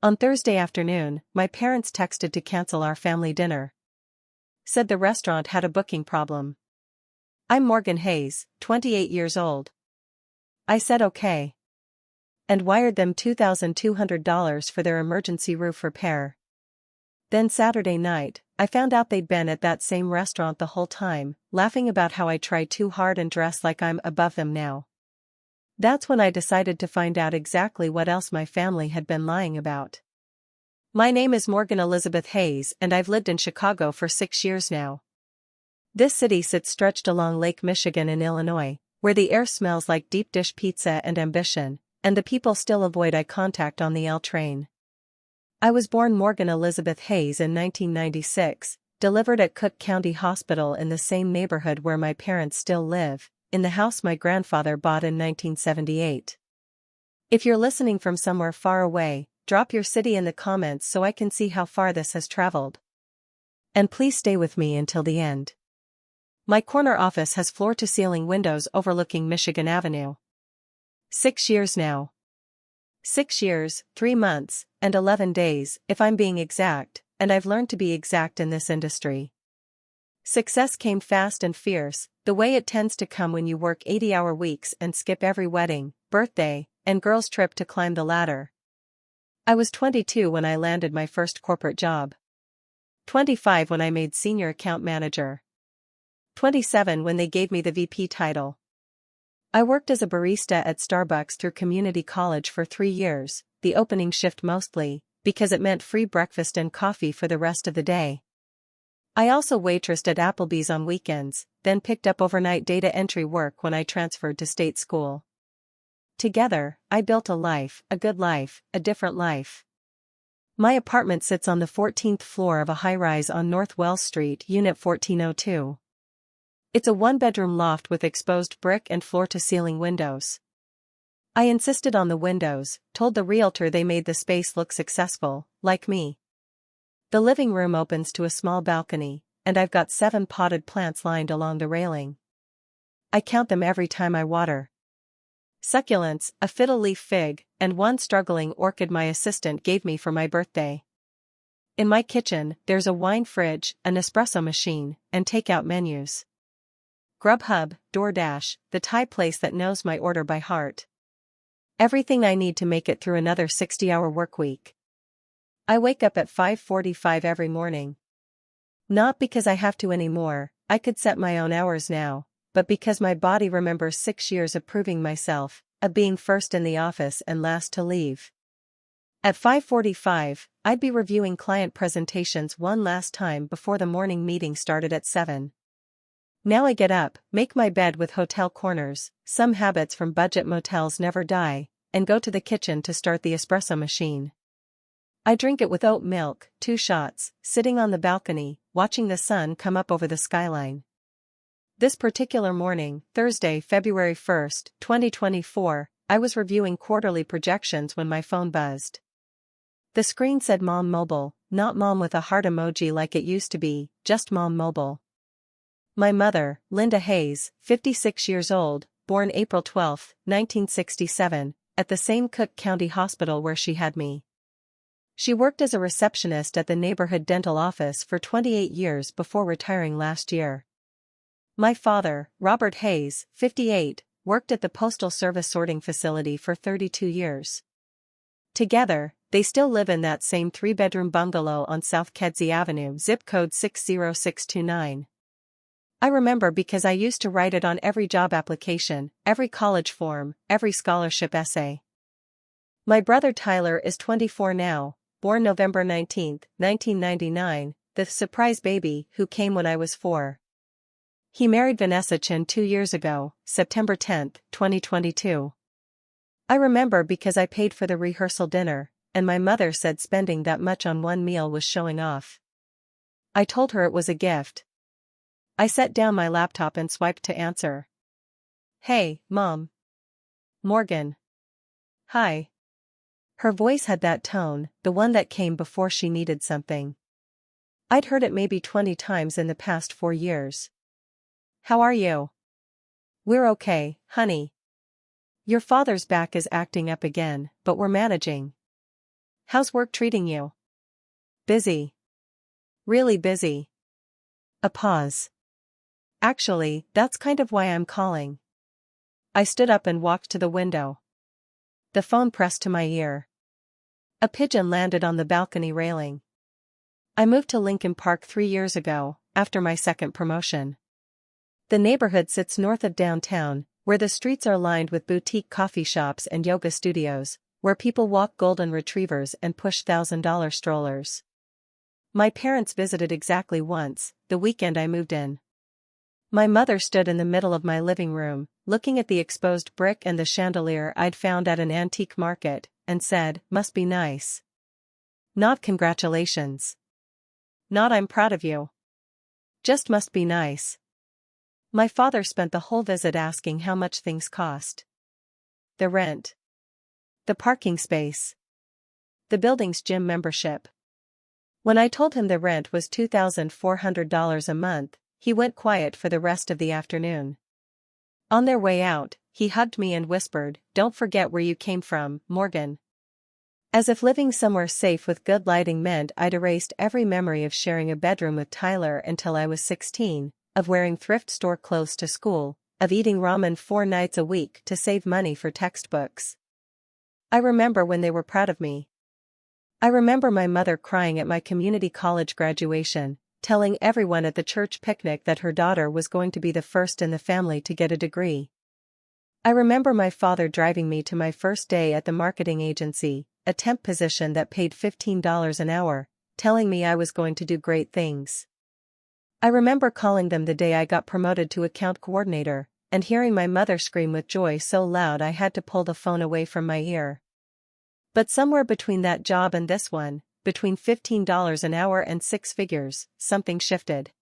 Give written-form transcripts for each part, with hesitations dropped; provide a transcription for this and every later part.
On Thursday afternoon, my parents texted to cancel our family dinner. Said the restaurant had a booking problem. I'm Morgan Hayes, 28 years old. I said okay. And wired them $2,200 for their emergency roof repair. Then Saturday night, I found out they'd been at that same restaurant the whole time, laughing about how I try too hard and dress like I'm above them now. That's when I decided to find out exactly what else my family had been lying about. My name is Morgan Elizabeth Hayes and I've lived in Chicago for 6 years now. This city sits stretched along Lake Michigan in Illinois, where the air smells like deep dish pizza and ambition, and the people still avoid eye contact on the L train. I was born Morgan Elizabeth Hayes in 1996, delivered at Cook County Hospital in the same neighborhood where my parents still live, in the house my grandfather bought in 1978. If you're listening from somewhere far away, drop your city in the comments so I can see how far this has traveled. And please stay with me until the end. My corner office has floor-to-ceiling windows overlooking Michigan Avenue. 6 years now. 6 years, 3 months, and 11 days, if I'm being exact, and I've learned to be exact in this industry. Success came fast and fierce, the way it tends to come when you work 80-hour weeks and skip every wedding, birthday, and girls' trip to climb the ladder. I was 22 when I landed my first corporate job. 25 when I made senior account manager. 27 when they gave me the VP title. I worked as a barista at Starbucks through community college for 3 years, the opening shift mostly, because it meant free breakfast and coffee for the rest of the day. I also waitressed at Applebee's on weekends, then picked up overnight data entry work when I transferred to state school. Together, I built a life, a good life, a different life. My apartment sits on the 14th floor of a high-rise on North Wells Street, Unit 1402. It's a one-bedroom loft with exposed brick and floor-to-ceiling windows. I insisted on the windows, told the realtor they made the space look successful, like me. The living room opens to a small balcony, and I've got 7 potted plants lined along the railing. I count them every time I water. Succulents, a fiddle leaf fig, and one struggling orchid my assistant gave me for my birthday. In my kitchen, there's a wine fridge, an espresso machine, and takeout menus. Grubhub, DoorDash, the Thai place that knows my order by heart. Everything I need to make it through another 60-hour workweek. I wake up at 5:45 every morning. Not because I have to anymore, I could set my own hours now, but because my body remembers 6 years of proving myself, of being first in the office and last to leave. At 5:45, I'd be reviewing client presentations one last time before the morning meeting started at 7. Now I get up, make my bed with hotel corners, some habits from budget motels never die, and go to the kitchen to start the espresso machine. I drink it with oat milk, 2 shots, sitting on the balcony, watching the sun come up over the skyline. This particular morning, Thursday, February 1st, 2024, I was reviewing quarterly projections when my phone buzzed. The screen said Mom Mobile, not Mom with a heart emoji like it used to be, just Mom Mobile. My mother, Linda Hayes, 56 years old, born April 12, 1967, at the same Cook County Hospital where she had me. She worked as a receptionist at the neighborhood dental office for 28 years before retiring last year. My father, Robert Hayes, 58, worked at the Postal Service sorting facility for 32 years. Together, they still live in that same 3-bedroom bungalow on South Kedzie Avenue, zip code 60629. I remember because I used to write it on every job application, every college form, every scholarship essay. My brother Tyler is 24 now, born November 19, 1999, the surprise baby who came when I was 4. He married Vanessa Chen 2 years ago, September 10, 2022. I remember because I paid for the rehearsal dinner, and my mother said spending that much on one meal was showing off. I told her it was a gift. I set down my laptop and swiped to answer. Hey, Mom. Morgan. Hi. Her voice had that tone, the one that came before she needed something. I'd heard it maybe 20 times in the past 4 years. How are you? We're okay, honey. Your father's back is acting up again, but we're managing. How's work treating you? Busy. Really busy. A pause. Actually, that's kind of why I'm calling. I stood up and walked to the window. The phone pressed to my ear. A pigeon landed on the balcony railing. I moved to Lincoln Park 3 years ago, after my second promotion. The neighborhood sits north of downtown, where the streets are lined with boutique coffee shops and yoga studios, where people walk golden retrievers and push $1,000 strollers. My parents visited exactly once, the weekend I moved in. My mother stood in the middle of my living room, looking at the exposed brick and the chandelier I'd found at an antique market, and said, "Must be nice." Not "congratulations." Not "I'm proud of you." Just "must be nice." My father spent the whole visit asking how much things cost. The rent. The parking space. The building's gym membership. When I told him the rent was $2,400 a month, he went quiet for the rest of the afternoon. On their way out, he hugged me and whispered, "Don't forget where you came from, Morgan." As if living somewhere safe with good lighting meant I'd erased every memory of sharing a bedroom with Tyler until I was 16, of wearing thrift store clothes to school, of eating ramen 4 nights a week to save money for textbooks. I remember when they were proud of me. I remember my mother crying at my community college graduation, telling everyone at the church picnic that her daughter was going to be the first in the family to get a degree. I remember my father driving me to my first day at the marketing agency, a temp position that paid $15 an hour, telling me I was going to do great things. I remember calling them the day I got promoted to account coordinator, and hearing my mother scream with joy so loud I had to pull the phone away from my ear. But somewhere between that job and this one, between $15 an hour and 6 figures, something shifted.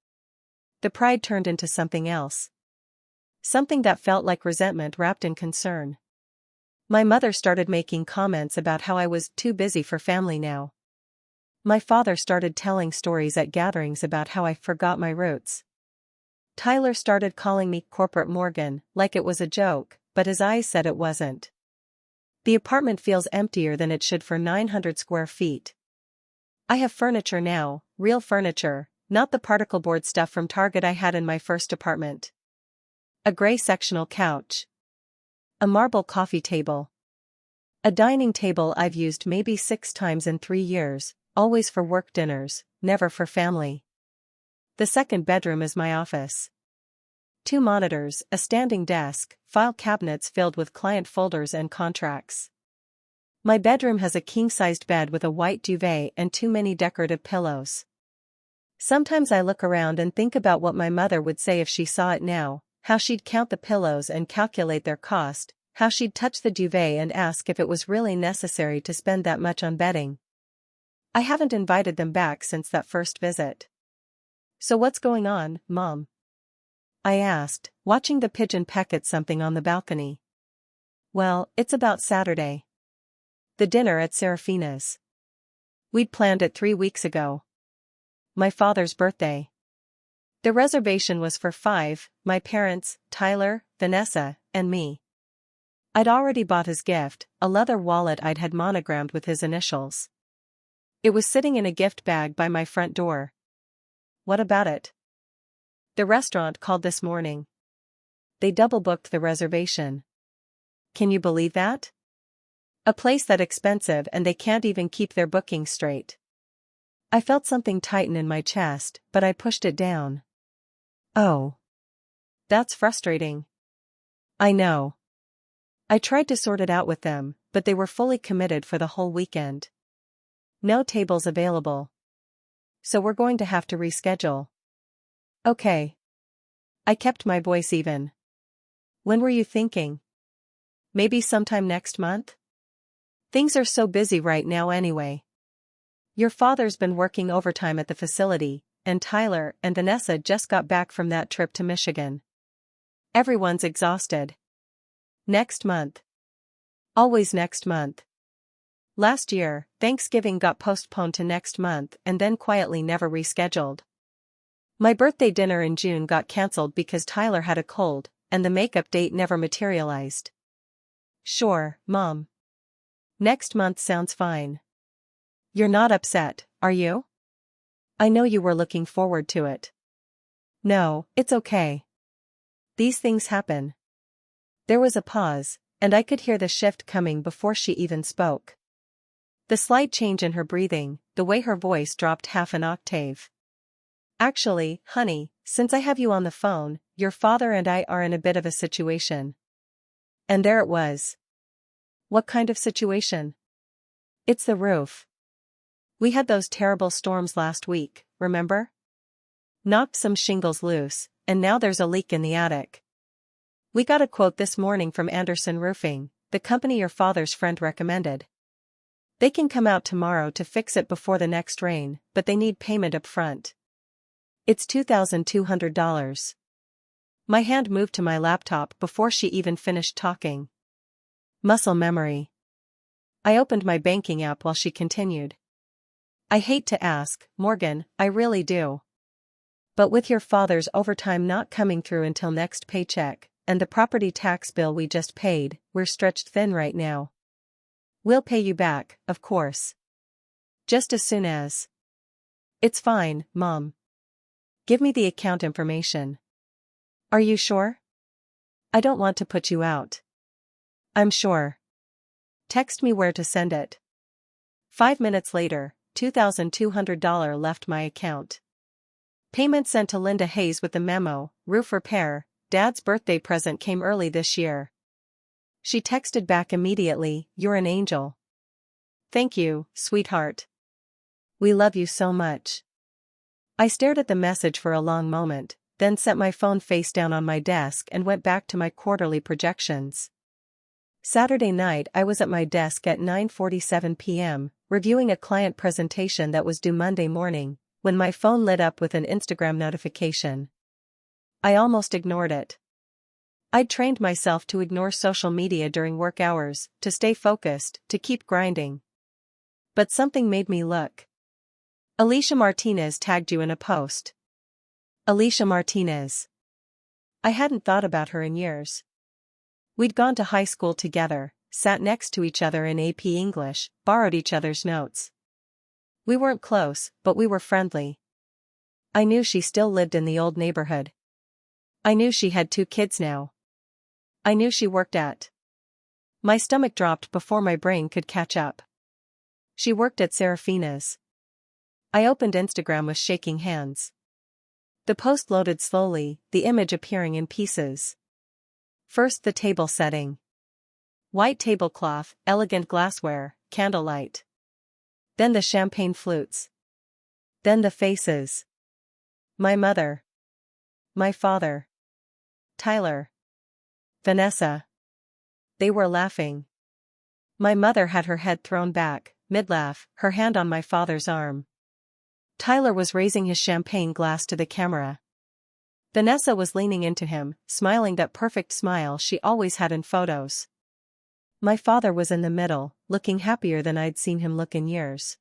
The pride turned into something else. Something that felt like resentment wrapped in concern. My mother started making comments about how I was too busy for family now. My father started telling stories at gatherings about how I forgot my roots. Tyler started calling me Corporate Morgan, like it was a joke, but his eyes said it wasn't. The apartment feels emptier than it should for 900 square feet. I have furniture now, real furniture, not the particle board stuff from Target I had in my first apartment. A gray sectional couch. A marble coffee table. A dining table I've used maybe 6 times in 3 years, always for work dinners, never for family. The second bedroom is my office. 2 monitors, a standing desk, file cabinets filled with client folders and contracts. My bedroom has a king-sized bed with a white duvet and too many decorative pillows. Sometimes I look around and think about what my mother would say if she saw it now, how she'd count the pillows and calculate their cost, how she'd touch the duvet and ask if it was really necessary to spend that much on bedding. I haven't invited them back since that first visit. "So what's going on, Mom?" I asked, watching the pigeon peck at something on the balcony. "Well, it's about Saturday. The dinner at Serafina's. We'd planned it 3 weeks ago. My father's birthday. The reservation was for 5, my parents, Tyler, Vanessa, and me. I'd already bought his gift, a leather wallet I'd had monogrammed with his initials. It was sitting in a gift bag by my front door. What about it? The restaurant called this morning. They double-booked the reservation. Can you believe that? A place that expensive and they can't even keep their bookings straight. I felt something tighten in my chest, but I pushed it down. Oh. That's frustrating. I know. I tried to sort it out with them, but they were fully committed for the whole weekend. No tables available. So we're going to have to reschedule. Okay. I kept my voice even. When were you thinking? Maybe sometime next month? Things are so busy right now anyway. Your father's been working overtime at the facility, and Tyler and Vanessa just got back from that trip to Michigan. Everyone's exhausted. Next month. Always next month. Last year, Thanksgiving got postponed to next month and then quietly never rescheduled. My birthday dinner in June got cancelled because Tyler had a cold, and the makeup date never materialized. Sure, Mom. Next month sounds fine. You're not upset, are you? I know you were looking forward to it. No, it's okay. These things happen. There was a pause, and I could hear the shift coming before she even spoke. The slight change in her breathing, the way her voice dropped half an octave. Actually, honey, since I have you on the phone, your father and I are in a bit of a situation. And there it was. What kind of situation? It's the roof. We had those terrible storms last week, remember? Knocked some shingles loose, and now there's a leak in the attic. We got a quote this morning from Anderson Roofing, the company your father's friend recommended. They can come out tomorrow to fix it before the next rain, but they need payment up front. It's $2,200. My hand moved to my laptop before she even finished talking. Muscle memory. I opened my banking app while she continued. I hate to ask, Morgan, I really do. But with your father's overtime not coming through until next paycheck, and the property tax bill we just paid, we're stretched thin right now. We'll pay you back, of course. Just as soon as. It's fine, Mom. Give me the account information. Are you sure? I don't want to put you out. I'm sure. Text me where to send it. 5 minutes later, $2,200 left my account. Payment sent to Linda Hayes with the memo, roof repair, Dad's birthday present came early this year. She texted back immediately, you're an angel. Thank you, sweetheart. We love you so much. I stared at the message for a long moment, then set my phone face down on my desk and went back to my quarterly projections. Saturday night I was at my desk at 9:47 p.m., reviewing a client presentation that was due Monday morning, when my phone lit up with an Instagram notification. I almost ignored it. I'd trained myself to ignore social media during work hours, to stay focused, to keep grinding. But something made me look. Alicia Martinez tagged you in a post. Alicia Martinez. I hadn't thought about her in years. We'd gone to high school together, sat next to each other in AP English, borrowed each other's notes. We weren't close, but we were friendly. I knew she still lived in the old neighborhood. I knew she had 2 kids now. I knew she worked at. My stomach dropped before my brain could catch up. She worked at Serafina's. I opened Instagram with shaking hands. The post loaded slowly, the image appearing in pieces. First the table setting. White tablecloth, elegant glassware, candlelight. Then the champagne flutes. Then the faces. My mother. My father. Tyler. Vanessa. They were laughing. My mother had her head thrown back, mid-laugh, her hand on my father's arm. Tyler was raising his champagne glass to the camera. Vanessa was leaning into him, smiling that perfect smile she always had in photos. My father was in the middle, looking happier than I'd seen him look in years.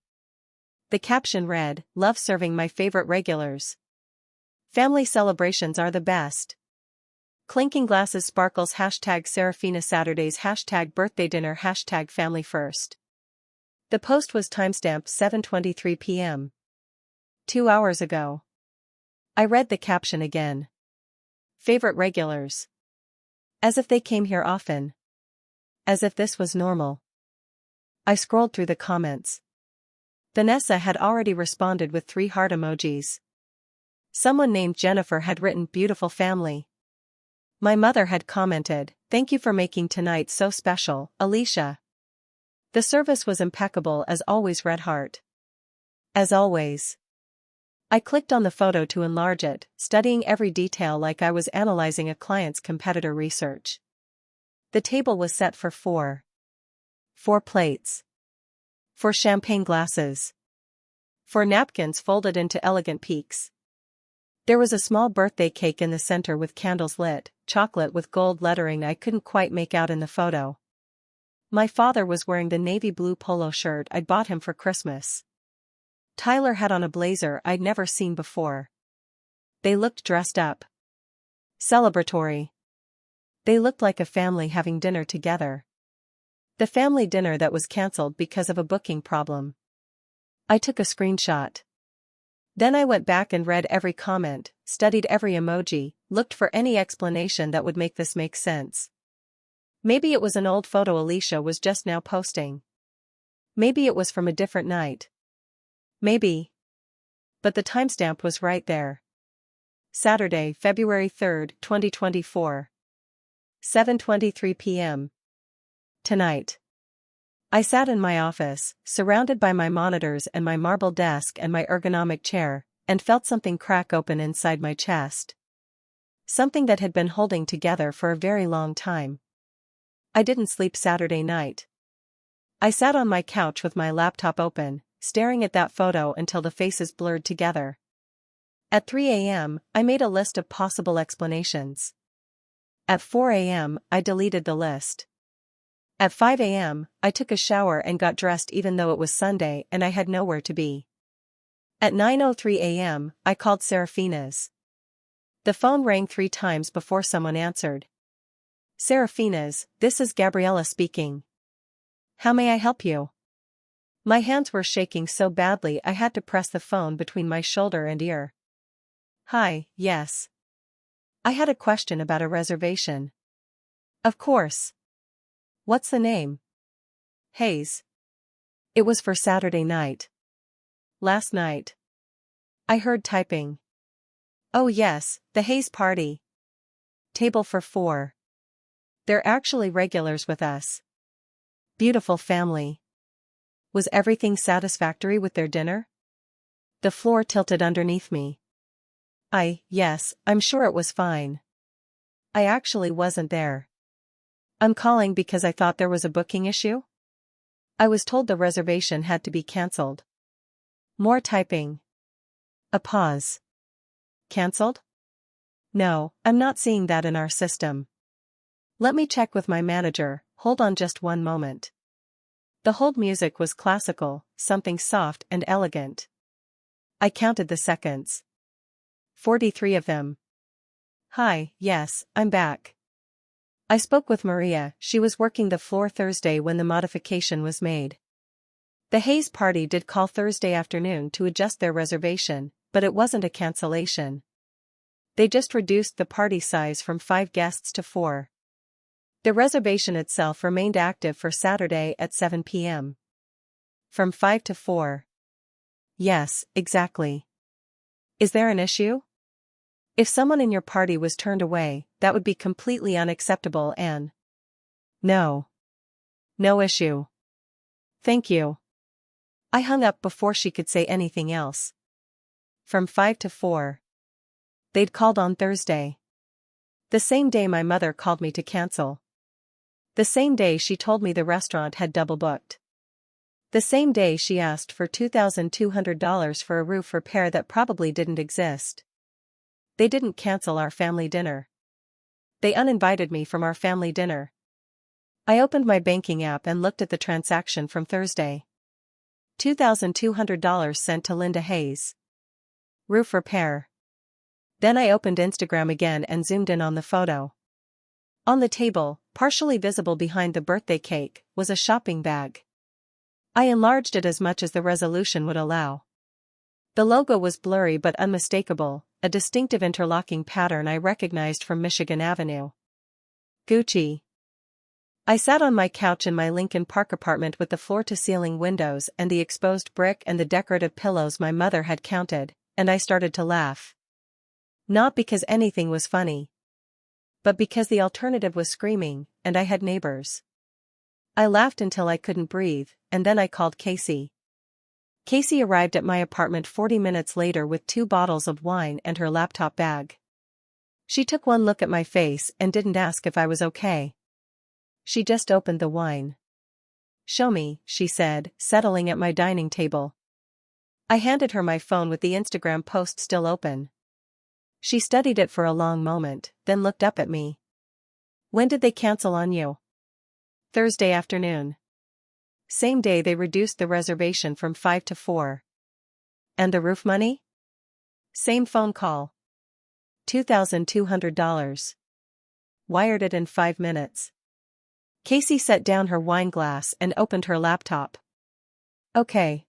The caption read, "Love serving my favorite regulars. Family celebrations are the best. Clinking glasses sparkles #Serafina Saturdays #birthday dinner #family first." The post was timestamped 7:23 p.m. 2 hours ago. I read the caption again. Favorite regulars. As if they came here often. As if this was normal. I scrolled through the comments. Vanessa had already responded with 3 heart emojis. Someone named Jennifer had written beautiful family. My mother had commented, "Thank you for making tonight so special, Alicia." The service was impeccable as always, red heart. As always. I clicked on the photo to enlarge it, studying every detail like I was analyzing a client's competitor research. The table was set for 4. 4 plates. 4 champagne glasses. 4 napkins folded into elegant peaks. There was a small birthday cake in the center with candles lit, chocolate with gold lettering I couldn't quite make out in the photo. My father was wearing the navy blue polo shirt I'd bought him for Christmas. Tyler had on a blazer I'd never seen before. They looked dressed up. Celebratory. They looked like a family having dinner together. The family dinner that was cancelled because of a booking problem. I took a screenshot. Then I went back and read every comment, studied every emoji, looked for any explanation that would make this make sense. Maybe it was an old photo Alicia was just now posting. Maybe it was from a different night. Maybe. But the timestamp was right there. Saturday, February 3rd, 2024. 7:23 p.m. Tonight. I sat in my office, surrounded by my monitors and my marble desk and my ergonomic chair, and felt something crack open inside my chest. Something that had been holding together for a very long time. I didn't sleep Saturday night. I sat on my couch with my laptop open, staring at that photo until the faces blurred together. At 3 a.m., I made a list of possible explanations. At 4 a.m., I deleted the list. At 5 a.m., I took a shower and got dressed even though it was Sunday and I had nowhere to be. At 9:03 a.m., I called Serafina's. The phone rang 3 times before someone answered. Serafina's, this is Gabriella speaking. How may I help you? My hands were shaking so badly I had to press the phone between my shoulder and ear. Hi, yes. I had a question about a reservation. Of course. What's the name? Hayes. It was for Saturday night. Last night. I heard typing. Oh yes, the Hayes party. Table for 4. They're actually regulars with us. Beautiful family. Was everything satisfactory with their dinner? The floor tilted underneath me. Yes, I'm sure it was fine. I actually wasn't there. I'm calling because I thought there was a booking issue? I was told the reservation had to be cancelled. More typing. A pause. Cancelled? No, I'm not seeing that in our system. Let me check with my manager, hold on just one moment. The hold music was classical, something soft and elegant. I counted the seconds. 43 of them. Hi, yes, I'm back. I spoke with Maria, she was working the floor Thursday when the modification was made. The Hayes party did call Thursday afternoon to adjust their reservation, but it wasn't a cancellation. They just reduced the party size from 5 guests to 4. The reservation itself remained active for Saturday at 7 p.m. From 5 to 4. Yes, exactly. Is there an issue? If someone in your party was turned away, that would be completely unacceptable and… No. No issue. Thank you. I hung up before she could say anything else. From 5 to 4. They'd called on Thursday. The same day my mother called me to cancel. The same day she told me the restaurant had double booked. The same day she asked for $2,200 for a roof repair that probably didn't exist. They didn't cancel our family dinner. They uninvited me from our family dinner. I opened my banking app and looked at the transaction from Thursday. $2,200 sent to Linda Hayes. Roof repair. Then I opened Instagram again and zoomed in on the photo. On the table, partially visible behind the birthday cake, was a shopping bag. I enlarged it as much as the resolution would allow. The logo was blurry but unmistakable, a distinctive interlocking pattern I recognized from Michigan Avenue. Gucci. I sat on my couch in my Lincoln Park apartment with the floor-to-ceiling windows and the exposed brick and the decorative pillows my mother had counted, and I started to laugh. Not because anything was funny, but because the alternative was screaming, and I had neighbors. I laughed until I couldn't breathe, and then I called Casey. Casey arrived at my apartment 40 minutes later with 2 bottles of wine and her laptop bag. She took one look at my face and didn't ask if I was okay. She just opened the wine. Show me, she said, settling at my dining table. I handed her my phone with the Instagram post still open. She studied it for a long moment, then looked up at me. When did they cancel on you? Thursday afternoon. Same day they reduced the reservation from 5 to 4. And the roof money? Same phone call. $2,200. Wired it in 5 minutes. Casey set down her wine glass and opened her laptop. Okay.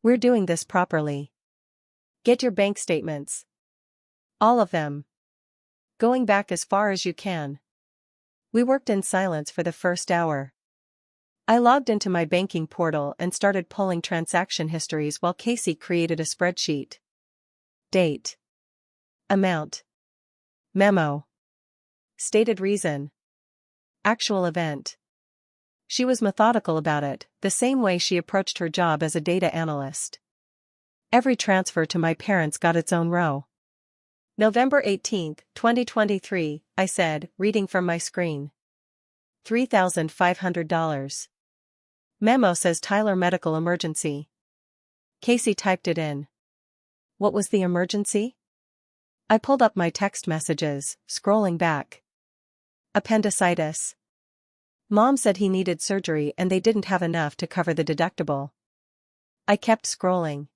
We're doing this properly. Get your bank statements. All of them. Going back as far as you can. We worked in silence for the first hour. I logged into my banking portal and started pulling transaction histories while Casey created a spreadsheet. Date. Amount. Memo. Stated reason. Actual event. She was methodical about it, the same way she approached her job as a data analyst. Every transfer to my parents got its own row. November 18, 2023, I said, reading from my screen. $3,500. Memo says Tyler medical emergency. Casey typed it in. What was the emergency? I pulled up my text messages, scrolling back. Appendicitis. Mom said he needed surgery and they didn't have enough to cover the deductible. I kept scrolling.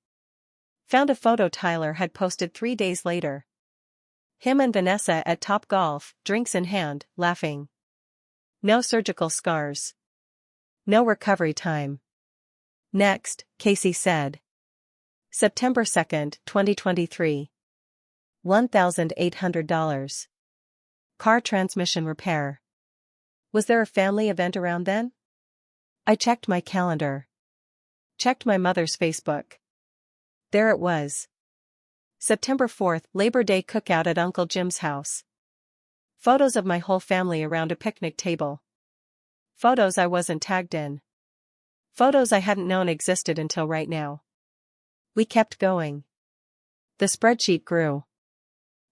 Found a photo Tyler had posted 3 days later. Him and Vanessa at Top Golf, drinks in hand, laughing. No surgical scars. No recovery time. Next, Casey said. September 2, 2023. $1,800. Car transmission repair. Was there a family event around then? I checked my calendar. Checked my mother's Facebook. There it was. September 4th, Labor Day cookout at Uncle Jim's house. Photos of my whole family around a picnic table. Photos I wasn't tagged in. Photos I hadn't known existed until right now. We kept going. The spreadsheet grew.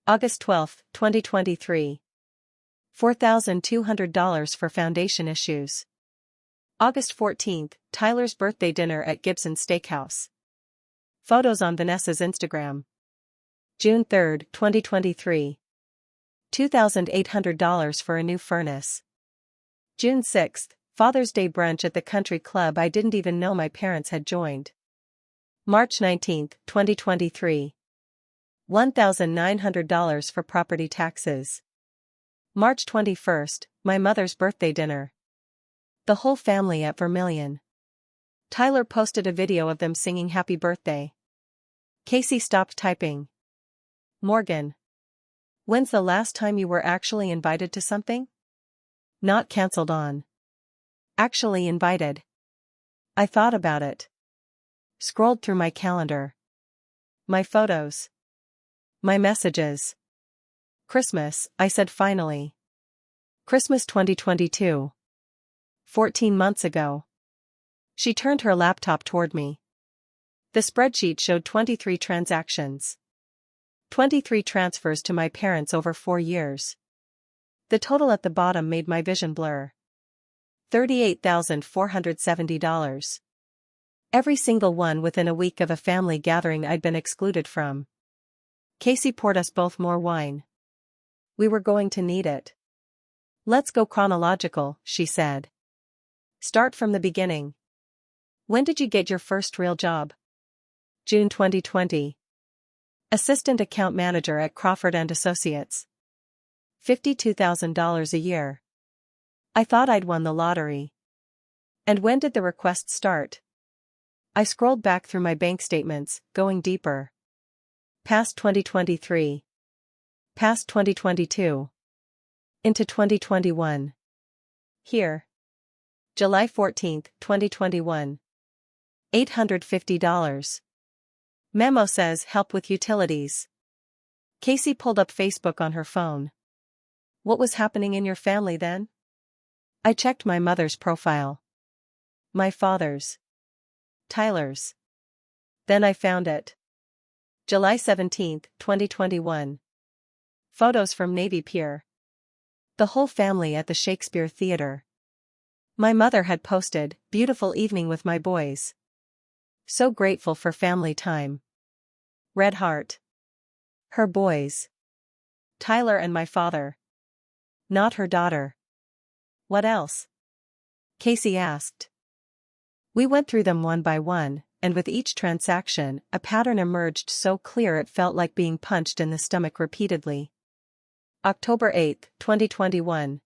August 12, 2023. $4,200 for foundation issues. August 14, Tyler's birthday dinner at Gibson Steakhouse. Photos on Vanessa's Instagram. June 3, 2023. $2,800 for a new furnace. June 6, Father's Day brunch at the country club I didn't even know my parents had joined. March 19, 2023. $1,900 for property taxes. March 21, my mother's birthday dinner. The whole family at Vermilion. Tyler posted a video of them singing happy birthday. Casey stopped typing. Morgan. When's the last time you were actually invited to something? Not cancelled on. Actually invited. I thought about it. Scrolled through my calendar. My photos. My messages. Christmas, I said finally. Christmas 2022. 14 months ago. She turned her laptop toward me. The spreadsheet showed 23 transactions. 23 transfers to my parents over 4 years. The total at the bottom made my vision blur. $38,470. Every single one within a week of a family gathering I'd been excluded from. Casey poured us both more wine. We were going to need it. Let's go chronological, she said. Start from the beginning. When did you get your first real job? June 2020. Assistant account manager at Crawford & Associates. $52,000 a year. I thought I'd won the lottery. And when did the request start? I scrolled back through my bank statements, going deeper. Past 2023. Past 2022. Into 2021. Here. July 14, 2021. $850. Memo says help with utilities. Casey pulled up Facebook on her phone. What was happening in your family then? I checked my mother's profile. My father's. Tyler's. Then I found it. July 17, 2021. Photos from Navy Pier. The whole family at the Shakespeare Theater. My mother had posted, beautiful evening with my boys. So grateful for family time. Red heart. Her boys. Tyler and my father. Not her daughter. What else? Casey asked. We went through them one by one, and with each transaction, a pattern emerged so clear it felt like being punched in the stomach repeatedly. October 8, 2021.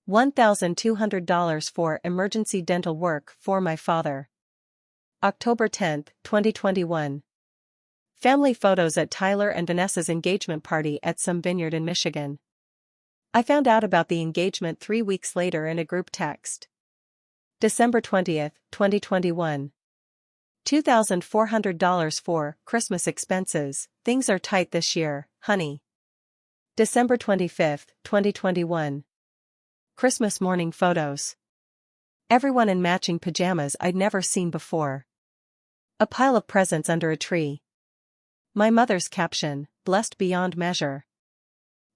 $1,200 for emergency dental work for my father. October 10, 2021. Family photos at Tyler and Vanessa's engagement party at some vineyard in Michigan. I found out about the engagement 3 weeks later in a group text. December 20th, 2021. $2,400 for Christmas expenses. Things are tight this year, honey. December 25th, 2021. Christmas morning photos. Everyone in matching pajamas I'd never seen before. A pile of presents under a tree. My mother's caption, blessed beyond measure.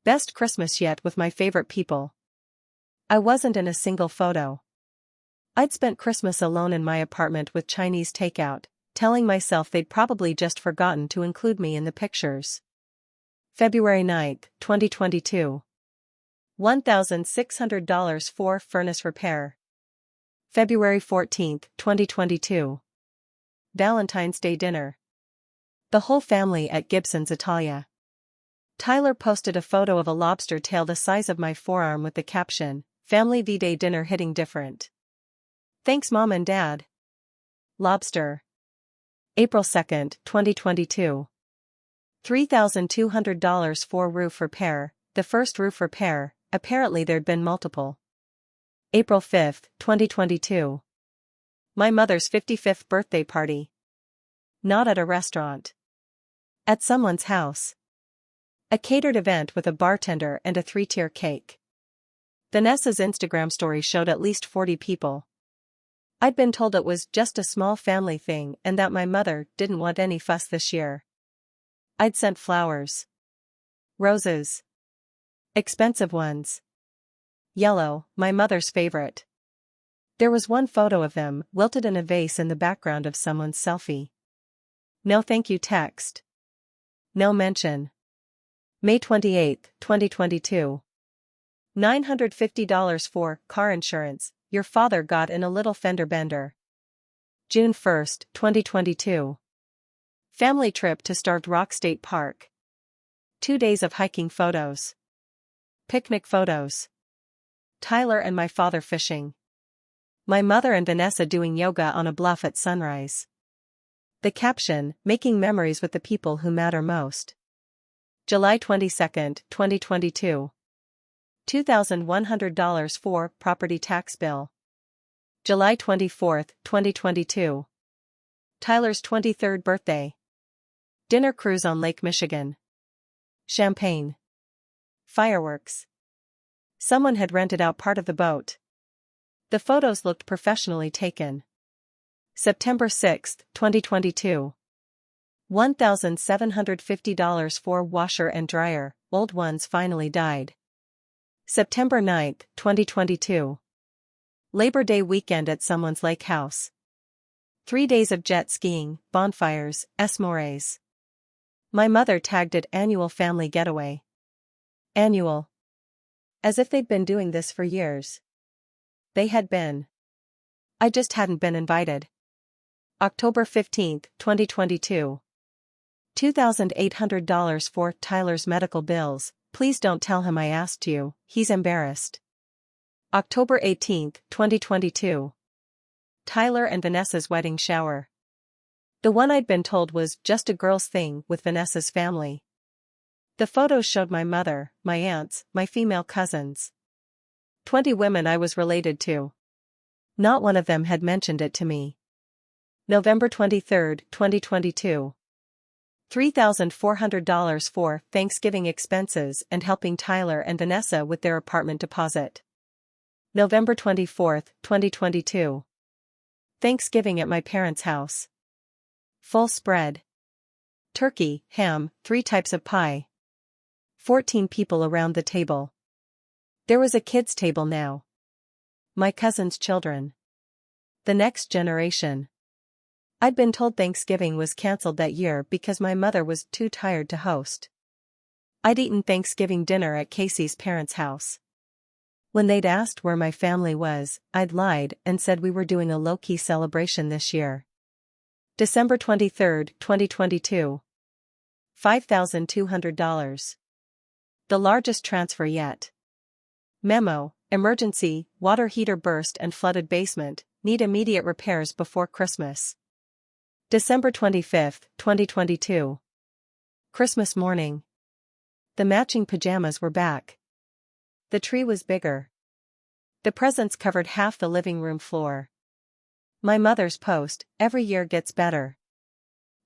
Best Christmas yet with my favorite people. I wasn't in a single photo. I'd spent Christmas alone in my apartment with Chinese takeout, telling myself they'd probably just forgotten to include me in the pictures. February 9th, 2022. $1,600 for furnace repair. February 14th, 2022. Valentine's Day dinner. The whole family at Gibson's Italia. Tyler posted a photo of a lobster tail the size of my forearm with the caption, Family V-Day dinner hitting different. Thanks Mom and Dad. Lobster. April 2nd, 2022. $3,200 for roof repair, the first roof repair, apparently there'd been multiple. April 5th, 2022. My mother's 55th birthday party. Not at a restaurant. At someone's house. A catered event with a bartender and a 3-tier cake. Vanessa's Instagram story showed at least 40 people. I'd been told it was just a small family thing and that my mother didn't want any fuss this year. I'd sent flowers. Roses. Expensive ones. Yellow, my mother's favorite. There was one photo of them wilted in a vase in the background of someone's selfie. No thank you text. No mention. May 28, 2022. $950 for car insurance, your father got in a little fender bender. June 1st, 2022. Family trip to Starved Rock State Park. 2 days of hiking photos. Picnic photos. Tyler and my father fishing. My mother and Vanessa doing yoga on a bluff at sunrise. The caption, making memories with the people who matter most. July 22nd, 2022. $2,100 for property tax bill. July 24th, 2022. Tyler's 23rd birthday. Dinner cruise on Lake Michigan. Champagne. Fireworks. Someone had rented out part of the boat. The photos looked professionally taken. September 6th, 2022. $1,750 for washer and dryer, old ones finally died. September 9th, 2022. Labor Day weekend at someone's lake house. 3 days of jet skiing, bonfires, s'mores. My mother tagged it annual family getaway. Annual. As if they'd been doing this for years. They had been. I just hadn't been invited. October 15th, 2022. $2,800 for Tyler's medical bills, please don't tell him I asked you, he's embarrassed. October 18th, 2022. Tyler and Vanessa's wedding shower. The one I'd been told was just a girl's thing with Vanessa's family. The photos showed my mother, my aunts, my female cousins. 20 women I was related to. Not one of them had mentioned it to me. November 23rd, 2022. $3,400 for Thanksgiving expenses and helping Tyler and Vanessa with their apartment deposit. November 24th, 2022. Thanksgiving at my parents' house. Full spread. Turkey, ham, 3 types of pie. 14 people around the table. There was a kids' table now. My cousin's children. The next generation. I'd been told Thanksgiving was cancelled that year because my mother was too tired to host. I'd eaten Thanksgiving dinner at Casey's parents' house. When they'd asked where my family was, I'd lied and said we were doing a low-key celebration this year. December 23rd, 2022. $5,200. The largest transfer yet. Memo, emergency, water heater burst and flooded basement, need immediate repairs before Christmas. December 25th, 2022. Christmas morning. The matching pajamas were back. The tree was bigger. The presents covered half the living room floor. My mother's post, "Every year gets better.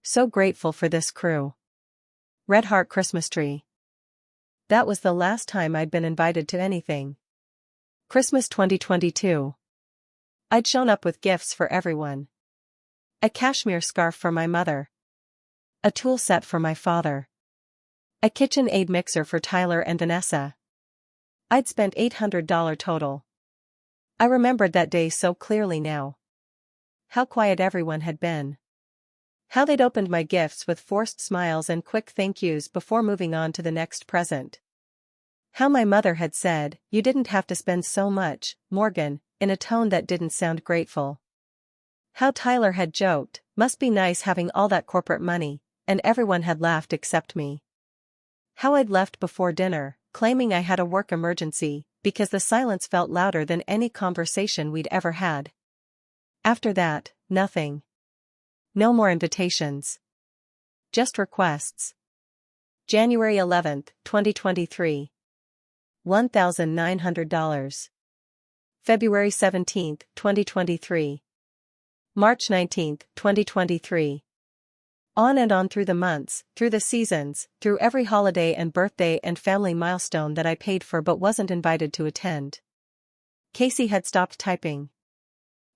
So grateful for this crew." Red heart Christmas tree. That was the last time I'd been invited to anything. Christmas 2022. I'd shown up with gifts for everyone. A cashmere scarf for my mother. A tool set for my father. A KitchenAid mixer for Tyler and Vanessa. I'd spent $800 total. I remembered that day so clearly now. How quiet everyone had been. How they'd opened my gifts with forced smiles and quick thank yous before moving on to the next present. How my mother had said, "You didn't have to spend so much, Morgan," in a tone that didn't sound grateful. How Tyler had joked, "Must be nice having all that corporate money," and everyone had laughed except me. How I'd left before dinner, claiming I had a work emergency, because the silence felt louder than any conversation we'd ever had. After that, nothing. No more invitations. Just requests. January 11th, 2023. $1,900. February 17th, 2023. March 19th, 2023. On and on through the months, through the seasons, through every holiday and birthday and family milestone that I paid for but wasn't invited to attend. Casey had stopped typing.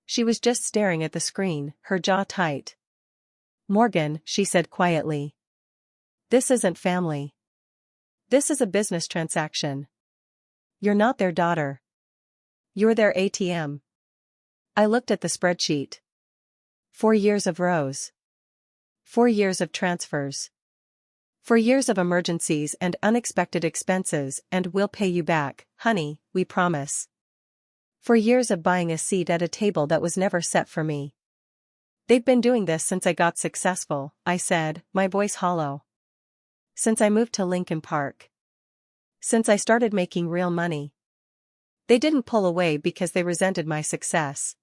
She was just staring at the screen, her jaw tight. "Morgan," she said quietly. "This isn't family. This is a business transaction. You're not their daughter. You're their ATM." I looked at the spreadsheet. 4 years of rows. 4 years of transfers. 4 years of emergencies and unexpected expenses, and "We'll pay you back, honey, we promise." 4 years of buying a seat at a table that was never set for me. "They've been doing this since I got successful," I said, my voice hollow. "Since I moved to Lincoln Park. Since I started making real money. They didn't pull away because they resented my success.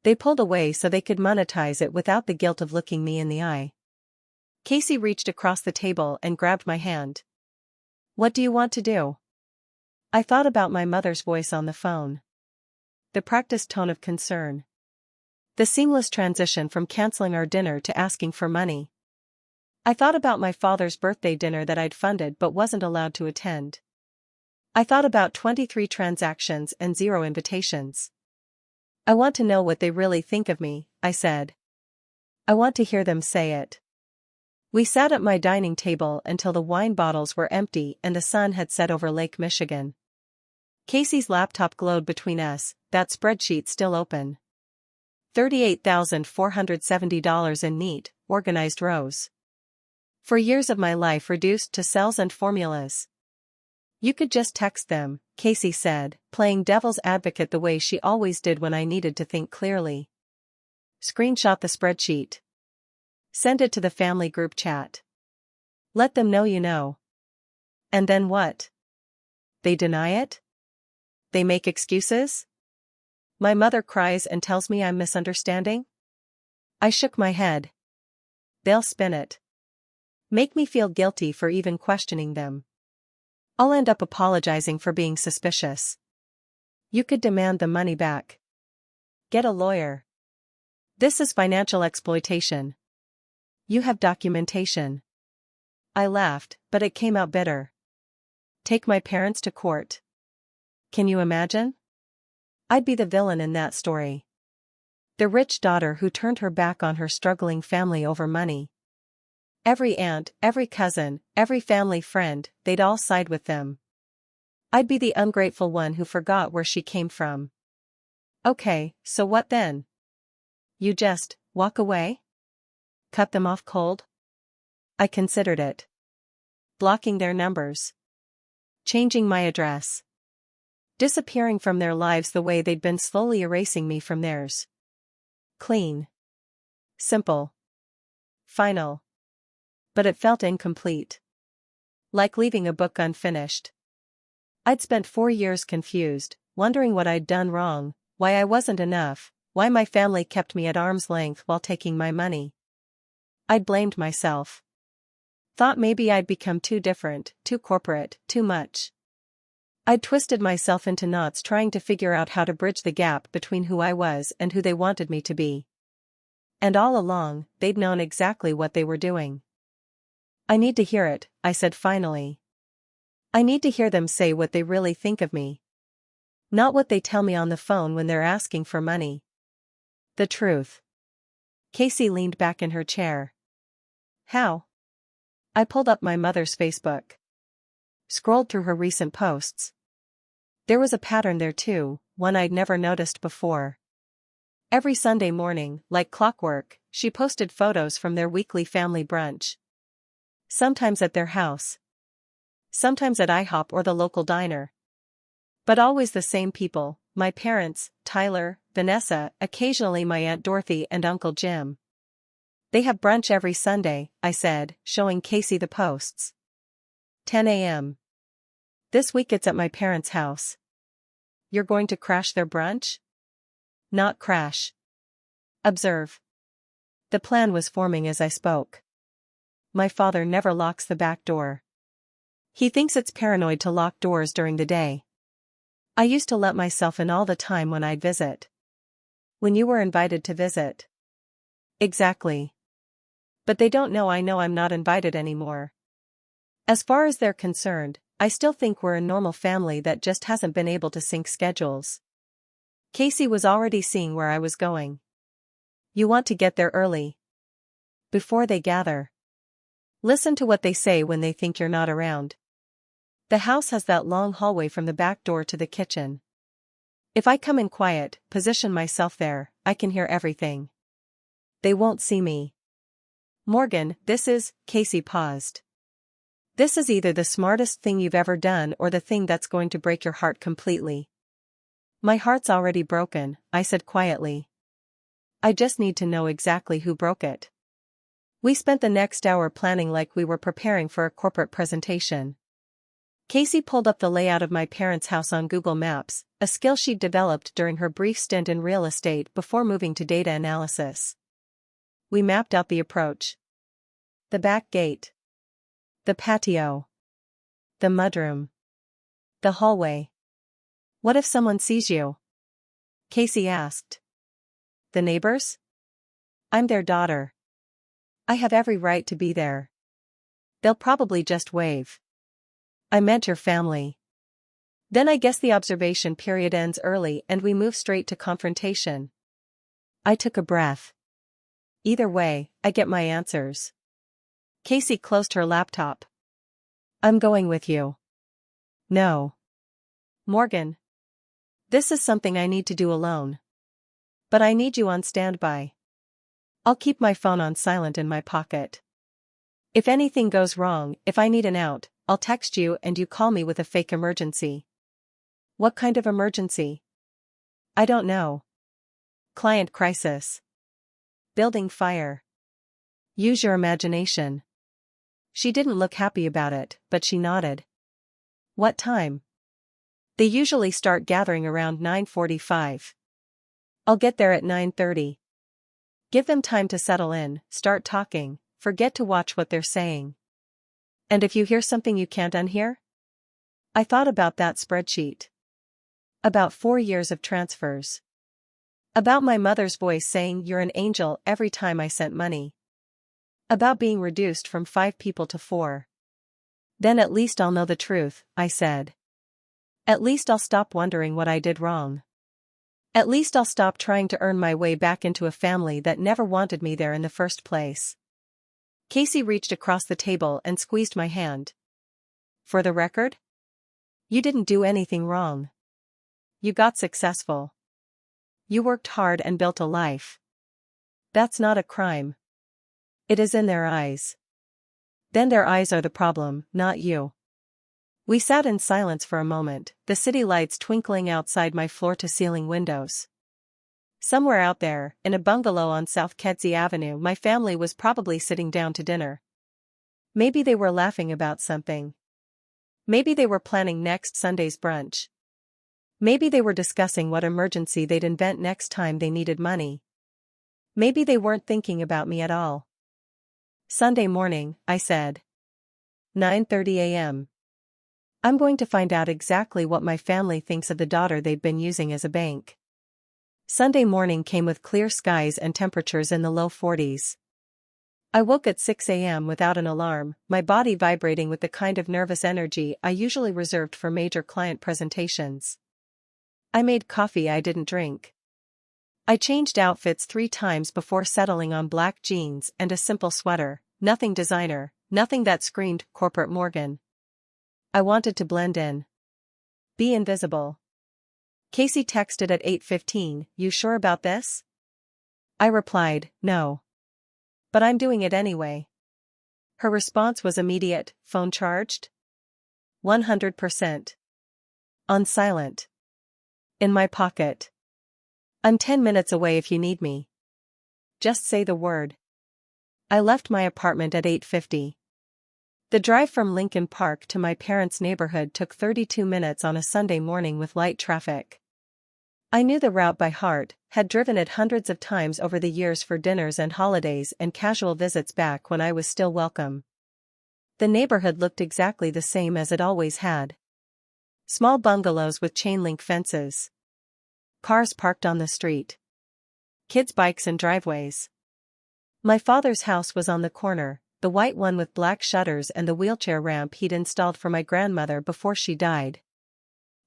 They pulled away so they could monetize it without the guilt of looking me in the eye." Casey reached across the table and grabbed my hand. "What do you want to do?" I thought about my mother's voice on the phone. The practiced tone of concern. The seamless transition from canceling our dinner to asking for money. I thought about my father's birthday dinner that I'd funded but wasn't allowed to attend. I thought about 23 transactions and 0 invitations. "I want to know what they really think of me," I said. "I want to hear them say it." We sat at my dining table until the wine bottles were empty and the sun had set over Lake Michigan. Casey's laptop glowed between us, that spreadsheet still open. $38,470 in neat, organized rows. 4 years of my life reduced to cells and formulas. "You could just text them," Casey said, playing devil's advocate the way she always did when I needed to think clearly. "Screenshot the spreadsheet. Send it to the family group chat. Let them know you know." "And then what? They deny it? They make excuses? My mother cries and tells me I'm misunderstanding?" I shook my head. "They'll spin it. Make me feel guilty for even questioning them. I'll end up apologizing for being suspicious. You could demand the money back. Get a lawyer. This is financial exploitation. You have documentation." I laughed, but it came out bitter. Take my parents to court. Can you imagine? I'd be the villain in that story. The rich daughter who turned her back on her struggling family over money. Every aunt, every cousin, every family friend, they'd all side with them. I'd be the ungrateful one who forgot where she came from. "Okay, so what then? You just walk away? Cut them off cold?" I considered it. Blocking their numbers. Changing my address. Disappearing from their lives the way they'd been slowly erasing me from theirs. Clean. Simple. Final. But it felt incomplete. Like leaving a book unfinished. I'd spent 4 years confused, wondering what I'd done wrong, why I wasn't enough, why my family kept me at arm's length while taking my money. I'd blamed myself. Thought maybe I'd become too different, too corporate, too much. I'd twisted myself into knots trying to figure out how to bridge the gap between who I was and who they wanted me to be. And all along, they'd known exactly what they were doing. I need to hear it, I said finally. I need to hear them say what they really think of me. Not what they tell me on the phone when they're asking for money. The truth. Casey leaned back in her chair. How? I pulled up my mother's Facebook. Scrolled through her recent posts. There was a pattern there too, one I'd never noticed before. Every Sunday morning, like clockwork, she posted photos from their weekly family brunch. Sometimes at their house. Sometimes at IHOP or the local diner. But always the same people, my parents, Tyler, Vanessa, occasionally my Aunt Dorothy and Uncle Jim. They have brunch every Sunday, I said, showing Casey the posts. 10 a.m. This week it's at my parents' house. You're going to crash their brunch? Not crash. Observe. The plan was forming as I spoke. My father never locks the back door. He thinks it's paranoid to lock doors during the day. I used to let myself in all the time when I'd visit. When you were invited to visit. Exactly. But they don't know I'm not invited anymore. As far as they're concerned, I still think we're a normal family that just hasn't been able to sync schedules. Casey was already seeing where I was going. You want to get there early. Before they gather. Listen to what they say when they think you're not around. The house has that long hallway from the back door to the kitchen. If I come in quiet, position myself there, I can hear everything. They won't see me. Morgan, Casey paused. This is either the smartest thing you've ever done or the thing that's going to break your heart completely. My heart's already broken, I said quietly. I just need to know exactly who broke it. We spent the next hour planning like we were preparing for a corporate presentation. Casey pulled up the layout of my parents' house on Google Maps, a skill she'd developed during her brief stint in real estate before moving to data analysis. We mapped out the approach. The back gate. The patio. The mudroom. The hallway. What if someone sees you? Casey asked. The neighbors? I'm their daughter. I have every right to be there. They'll probably just wave. I meant your family. Then I guess the observation period ends early and we move straight to confrontation. I took a breath. Either way, I get my answers. Casey closed her laptop. I'm going with you. No. Morgan. This is something I need to do alone. But I need you on standby. I'll keep my phone on silent in my pocket. If anything goes wrong, if I need an out, I'll text you and you call me with a fake emergency. What kind of emergency? I don't know. Client crisis. Building fire. Use your imagination. She didn't look happy about it, but she nodded. What time? They usually start gathering around 9:45. I'll get there at 9:30. Give them time to settle in, start talking, forget to watch what they're saying. And if you hear something you can't unhear? I thought about that spreadsheet. About 4 years of transfers. About my mother's voice saying you're an angel every time I sent money. About being reduced from 5 people to 4. Then at least I'll know the truth, I said. At least I'll stop wondering what I did wrong. At least I'll stop trying to earn my way back into a family that never wanted me there in the first place. Casey reached across the table and squeezed my hand. For the record? You didn't do anything wrong. You got successful. You worked hard and built a life. That's not a crime. It is in their eyes. Then their eyes are the problem, not you. We sat in silence for a moment, the city lights twinkling outside my floor-to-ceiling windows. Somewhere out there, in a bungalow on South Kedzie Avenue, my family was probably sitting down to dinner. Maybe they were laughing about something. Maybe they were planning next Sunday's brunch. Maybe they were discussing what emergency they'd invent next time they needed money. Maybe they weren't thinking about me at all. Sunday morning, I said. 9:30 a.m. I'm going to find out exactly what my family thinks of the daughter they've been using as a bank. Sunday morning came with clear skies and temperatures in the low 40s. I woke at 6 a.m. without an alarm, my body vibrating with the kind of nervous energy I usually reserved for major client presentations. I made coffee I didn't drink. I changed outfits 3 times before settling on black jeans and a simple sweater, nothing designer, nothing that screamed corporate Morgan. I wanted to blend in. Be invisible. Casey texted at 8:15, "You sure about this?" I replied, "No. But I'm doing it anyway." Her response was immediate, "Phone charged?" 100%. On silent. In my pocket. I'm 10 minutes away if you need me. Just say the word. I left my apartment at 8:50. The drive from Lincoln Park to my parents' neighborhood took 32 minutes on a Sunday morning with light traffic. I knew the route by heart, had driven it hundreds of times over the years for dinners and holidays and casual visits back when I was still welcome. The neighborhood looked exactly the same as it always had. Small bungalows with chain-link fences. Cars parked on the street. Kids' bikes in driveways. My father's house was on the corner, the white one with black shutters and the wheelchair ramp he'd installed for my grandmother before she died.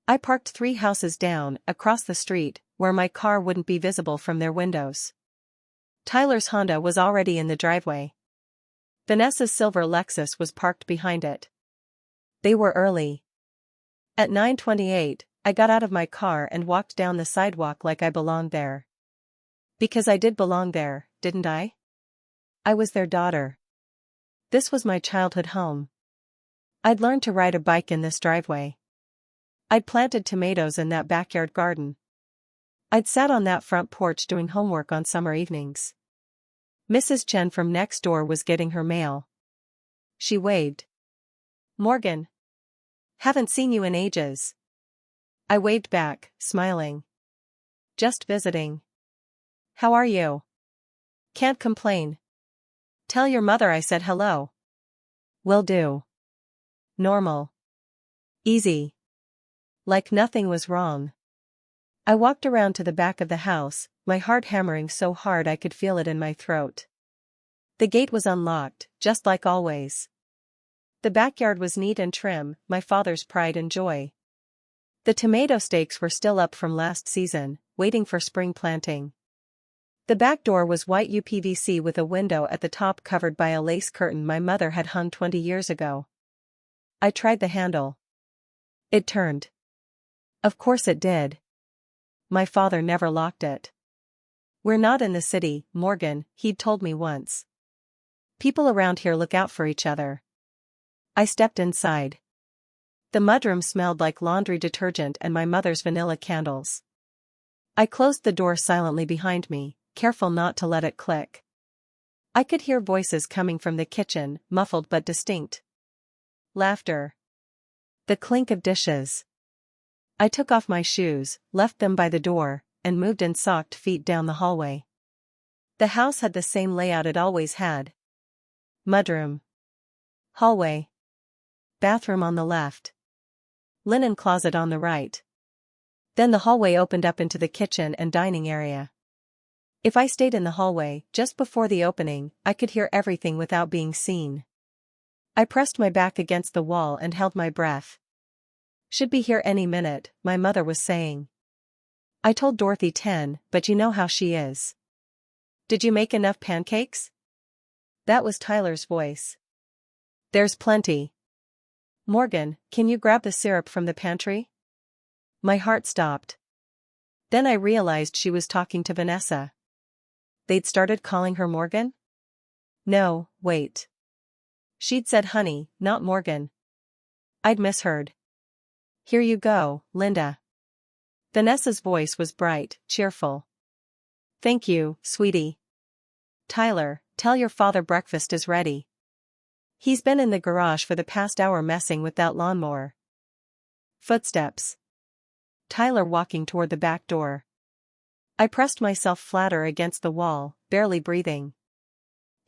I parked 3 houses down, across the street, where my car wouldn't be visible from their windows. Tyler's Honda was already in the driveway. Vanessa's silver Lexus was parked behind it. They were early. At 9:28, I got out of my car and walked down the sidewalk like I belonged there. Because I did belong there, didn't I? I was their daughter. This was my childhood home. I'd learned to ride a bike in this driveway. I'd planted tomatoes in that backyard garden. I'd sat on that front porch doing homework on summer evenings. Mrs. Chen from next door was getting her mail. She waved. "Morgan. Haven't seen you in ages." I waved back, smiling. "Just visiting. How are you?" "Can't complain." "Tell your mother I said hello." "Will do." Normal. Easy. Like nothing was wrong. I walked around to the back of the house, my heart hammering so hard I could feel it in my throat. The gate was unlocked, just like always. The backyard was neat and trim, my father's pride and joy. The tomato stakes were still up from last season, waiting for spring planting. The back door was white UPVC with a window at the top covered by a lace curtain my mother had hung 20 years ago. I tried the handle. It turned. Of course it did. My father never locked it. "We're not in the city, Morgan," he'd told me once. "People around here look out for each other." I stepped inside. The mudroom smelled like laundry detergent and my mother's vanilla candles. I closed the door silently behind me, careful not to let it click. I could hear voices coming from the kitchen, muffled but distinct. Laughter. The clink of dishes. I took off my shoes, left them by the door, and moved in socked feet down the hallway. The house had the same layout it always had. Mudroom. Hallway. Bathroom on the left. Linen closet on the right. Then the hallway opened up into the kitchen and dining area. If I stayed in the hallway, just before the opening, I could hear everything without being seen. I pressed my back against the wall and held my breath. "Should be here any minute," my mother was saying. I told Dorothy 10, but you know how she is. "Did you make enough pancakes?" That was Tyler's voice. "There's plenty." "Morgan, can you grab the syrup from the pantry?" My heart stopped. Then I realized she was talking to Vanessa. They'd started calling her Morgan? No, wait. She'd said honey, not Morgan. I'd misheard. "Here you go, Linda." Vanessa's voice was bright, cheerful. "Thank you, sweetie." "Tyler, tell your father breakfast is ready. He's been in the garage for the past hour messing with that lawnmower." Footsteps. Tyler walking toward the back door. I pressed myself flatter against the wall, barely breathing.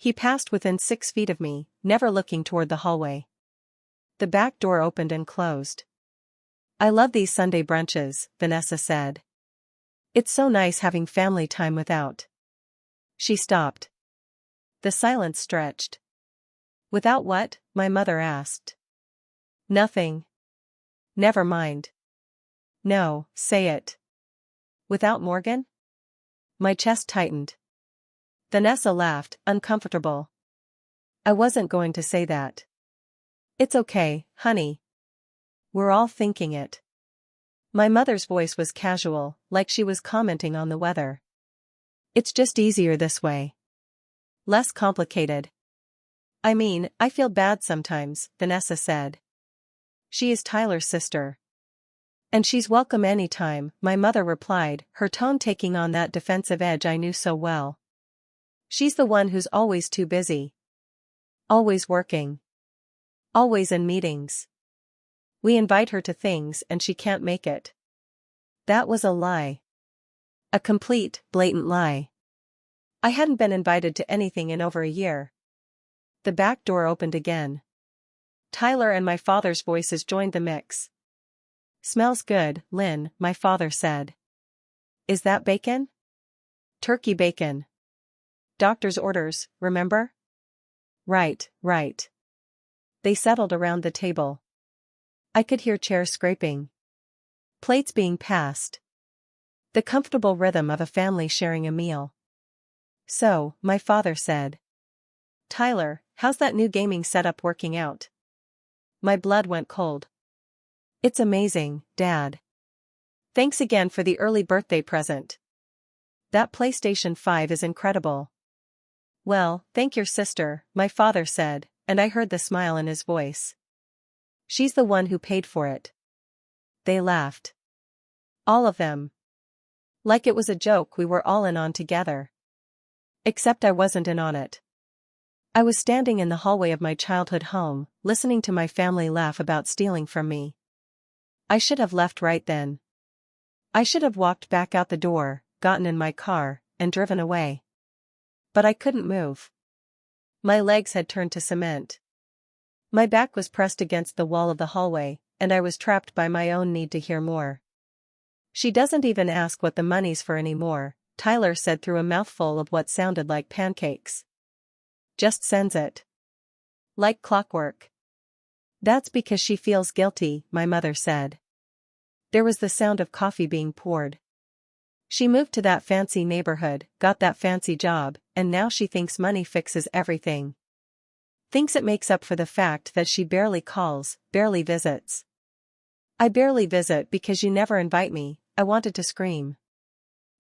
He passed within 6 feet of me, never looking toward the hallway. The back door opened and closed. I love these Sunday brunches, Vanessa said. It's so nice having family time without. She stopped. The silence stretched. Without what? My mother asked. Nothing. Never mind. No, say it. Without Morgan? My chest tightened. Vanessa laughed, uncomfortable. I wasn't going to say that. It's okay, honey. We're all thinking it. My mother's voice was casual, like she was commenting on the weather. It's just easier this way. Less complicated. I mean, I feel bad sometimes, Vanessa said. She is Tyler's sister. And she's welcome anytime, my mother replied, her tone taking on that defensive edge I knew so well. She's the one who's always too busy. Always working. Always in meetings. We invite her to things and she can't make it. That was a lie. A complete, blatant lie. I hadn't been invited to anything in over a year. The back door opened again. Tyler and my father's voices joined the mix. Smells good, Lynn, my father said. Is that bacon? Turkey bacon. Doctor's orders, remember? Right, right. They settled around the table. I could hear chairs scraping. Plates being passed. The comfortable rhythm of a family sharing a meal. So, my father said. Tyler, how's that new gaming setup working out? My blood went cold. It's amazing, Dad. Thanks again for the early birthday present. That PlayStation 5 is incredible. Well, thank your sister, my father said, and I heard the smile in his voice. She's the one who paid for it. They laughed. All of them. Like it was a joke we were all in on together. Except I wasn't in on it. I was standing in the hallway of my childhood home, listening to my family laugh about stealing from me. I should have left right then. I should have walked back out the door, gotten in my car, and driven away. But I couldn't move. My legs had turned to cement. My back was pressed against the wall of the hallway, and I was trapped by my own need to hear more. She doesn't even ask what the money's for anymore, Tyler said through a mouthful of what sounded like pancakes. Just sends it. Like clockwork. That's because she feels guilty, my mother said. There was the sound of coffee being poured. She moved to that fancy neighborhood, got that fancy job, and now she thinks money fixes everything. Thinks it makes up for the fact that she barely calls, barely visits. I barely visit because you never invite me, I wanted to scream.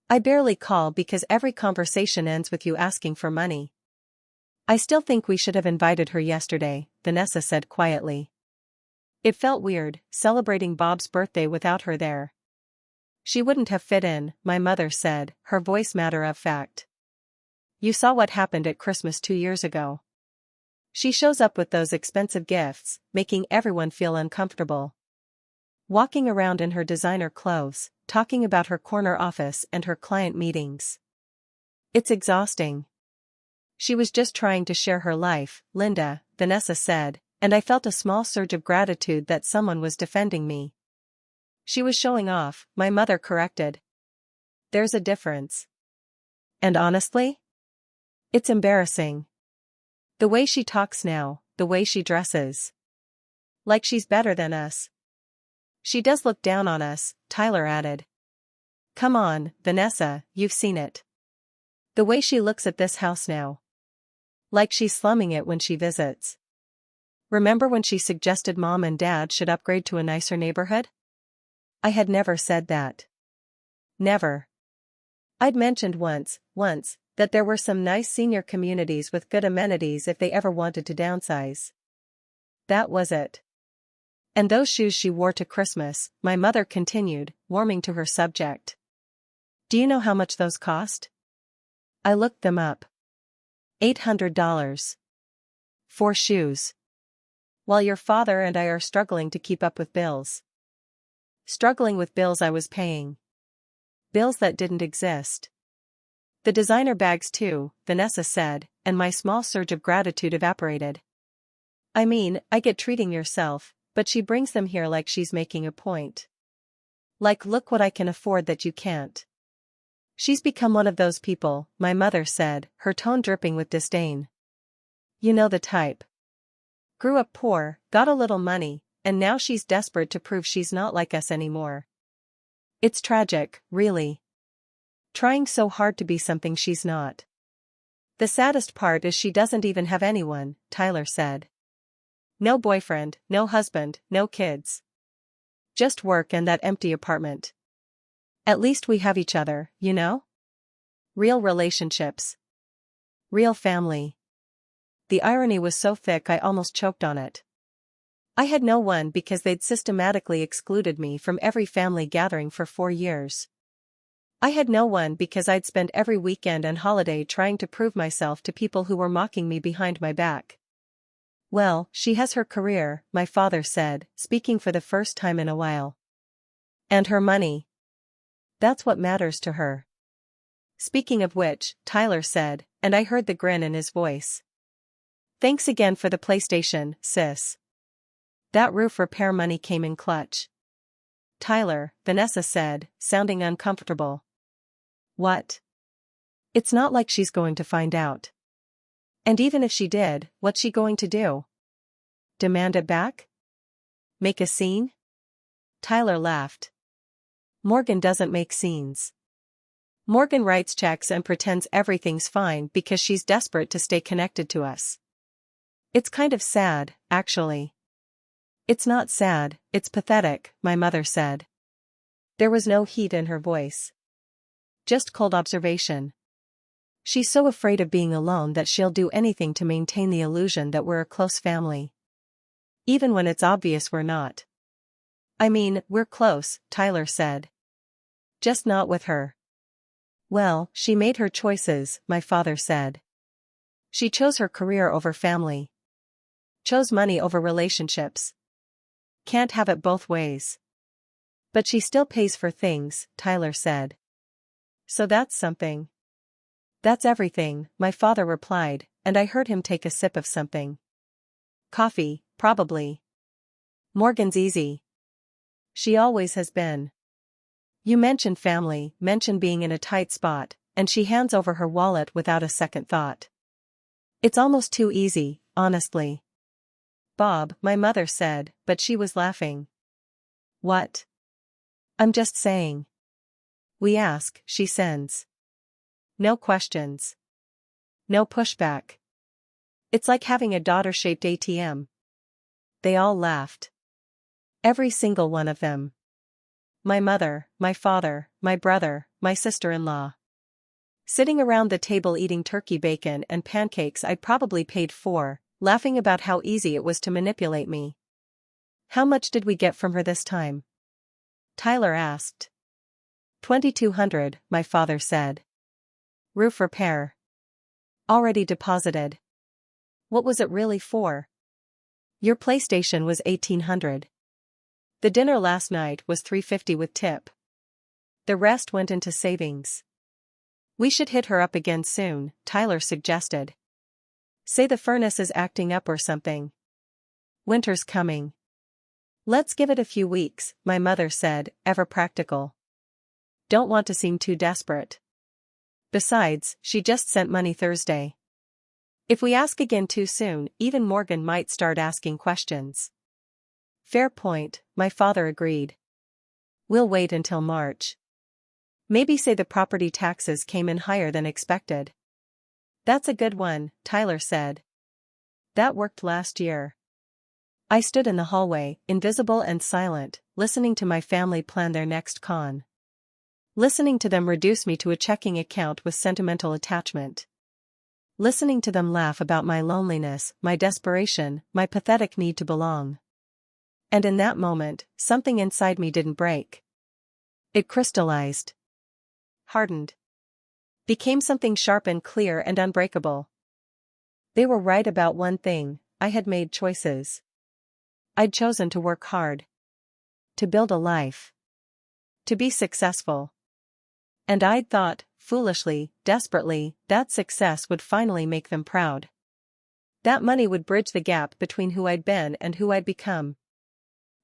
I barely call because every conversation ends with you asking for money. I still think we should have invited her yesterday, Vanessa said quietly. It felt weird, celebrating Bob's birthday without her there. She wouldn't have fit in, my mother said, her voice matter of fact. You saw what happened at Christmas 2 years ago. She shows up with those expensive gifts, making everyone feel uncomfortable. Walking around in her designer clothes, talking about her corner office and her client meetings. It's exhausting. She was just trying to share her life, Linda, Vanessa said, and I felt a small surge of gratitude that someone was defending me. She was showing off, my mother corrected. There's a difference. And honestly? It's embarrassing. The way she talks now, the way she dresses. Like she's better than us. She does look down on us, Tyler added. Come on, Vanessa, you've seen it. The way she looks at this house now. Like she's slumming it when she visits. Remember when she suggested Mom and Dad should upgrade to a nicer neighborhood? I had never said that. Never. I'd mentioned once, that there were some nice senior communities with good amenities if they ever wanted to downsize. That was it. And those shoes she wore to Christmas, my mother continued, warming to her subject. Do you know how much those cost? I looked them up. $800. 4 shoes. While your father and I are struggling to keep up with bills. Struggling with bills I was paying. Bills that didn't exist. The designer bags too, Vanessa said, and my small surge of gratitude evaporated. I mean, I get treating yourself, but she brings them here like she's making a point. Like, look what I can afford that you can't. She's become one of those people, my mother said, her tone dripping with disdain. You know the type. Grew up poor, got a little money, and now she's desperate to prove she's not like us anymore. It's tragic, really. Trying so hard to be something she's not. The saddest part is she doesn't even have anyone, Tyler said. No boyfriend, no husband, no kids. Just work and that empty apartment. At least we have each other, you know? Real relationships. Real family. The irony was so thick I almost choked on it. I had no one because they'd systematically excluded me from every family gathering for 4 years. I had no one because I'd spent every weekend and holiday trying to prove myself to people who were mocking me behind my back. Well, she has her career, my father said, speaking for the first time in a while. And her money. That's what matters to her. Speaking of which, Tyler said, and I heard the grin in his voice. Thanks again for the PlayStation, sis. That roof repair money came in clutch. Tyler, Vanessa said, sounding uncomfortable. What? It's not like she's going to find out. And even if she did, what's she going to do? Demand it back? Make a scene? Tyler laughed. Morgan doesn't make scenes. Morgan writes checks and pretends everything's fine because she's desperate to stay connected to us. It's kind of sad, actually. It's not sad, it's pathetic, my mother said. There was no heat in her voice. Just cold observation. She's so afraid of being alone that she'll do anything to maintain the illusion that we're a close family. Even when it's obvious we're not. I mean, we're close, Tyler said. Just not with her. Well, she made her choices, my father said. She chose her career over family. Chose money over relationships. Can't have it both ways. But she still pays for things, Tyler said. So that's something. That's everything, my father replied, and I heard him take a sip of something. Coffee, probably. Morgan's easy. She always has been. You mention family, mention being in a tight spot, and she hands over her wallet without a second thought. It's almost too easy, honestly. Bob, my mother said, but she was laughing. What? I'm just saying. We ask, she sends. No questions. No pushback. It's like having a daughter-shaped ATM. They all laughed. Every single one of them. My mother, my father, my brother, my sister-in-law. Sitting around the table eating turkey bacon and pancakes I'd probably paid for, laughing about how easy it was to manipulate me. How much did we get from her this time? Tyler asked. $2,200, my father said. Roof repair. Already deposited. What was it really for? Your PlayStation was $1,800. The dinner last night was $350 with tip. The rest went into savings. We should hit her up again soon, Tyler suggested. Say the furnace is acting up or something. Winter's coming. Let's give it a few weeks, my mother said, ever practical. Don't want to seem too desperate. Besides, she just sent money Thursday. If we ask again too soon, even Morgan might start asking questions. Fair point, my father agreed. We'll wait until March. Maybe say the property taxes came in higher than expected. That's a good one, Tyler said. That worked last year. I stood in the hallway, invisible and silent, listening to my family plan their next con. Listening to them reduce me to a checking account with sentimental attachment. Listening to them laugh about my loneliness, my desperation, my pathetic need to belong. And in that moment, something inside me didn't break. It crystallized. Hardened. Became something sharp and clear and unbreakable. They were right about one thing, I had made choices. I'd chosen to work hard. To build a life. To be successful. And I'd thought, foolishly, desperately, that success would finally make them proud. That money would bridge the gap between who I'd been and who I'd become.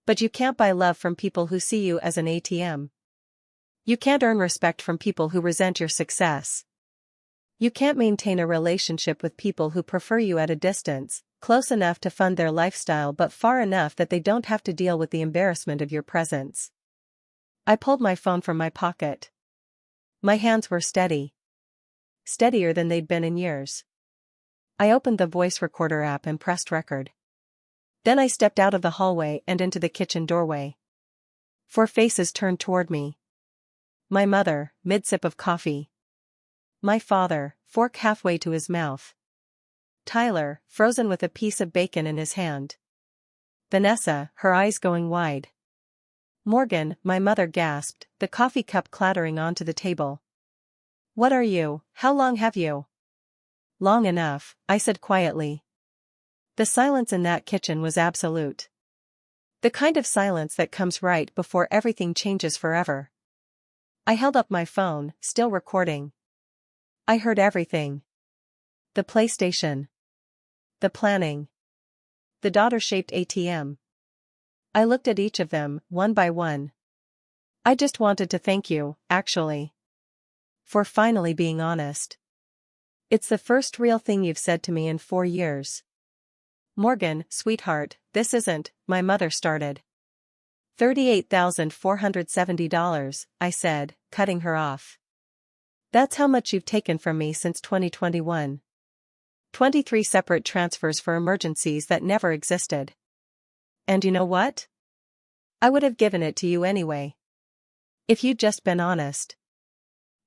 But you can't buy love from people who see you as an ATM. You can't earn respect from people who resent your success. You can't maintain a relationship with people who prefer you at a distance, close enough to fund their lifestyle but far enough that they don't have to deal with the embarrassment of your presence. I pulled my phone from my pocket. My hands were steady. Steadier than they'd been in years. I opened the voice recorder app and pressed record. Then I stepped out of the hallway and into the kitchen doorway. 4 faces turned toward me. My mother, mid-sip of coffee. My father, fork halfway to his mouth. Tyler, frozen with a piece of bacon in his hand. Vanessa, her eyes going wide. Morgan, my mother gasped, the coffee cup clattering onto the table. "What are you? How long have you?" "Long enough," I said quietly. The silence in that kitchen was absolute. The kind of silence that comes right before everything changes forever. I held up my phone, still recording. I heard everything. The PlayStation. The planning. The daughter-shaped ATM. I looked at each of them, one by one. "I just wanted to thank you, actually. For finally being honest. It's the first real thing you've said to me in 4 years." "Morgan, sweetheart, this isn't," my mother started. $38,470, I said, cutting her off. "That's how much you've taken from me since 2021. 23 separate transfers for emergencies that never existed. And you know what? I would have given it to you anyway. If you'd just been honest.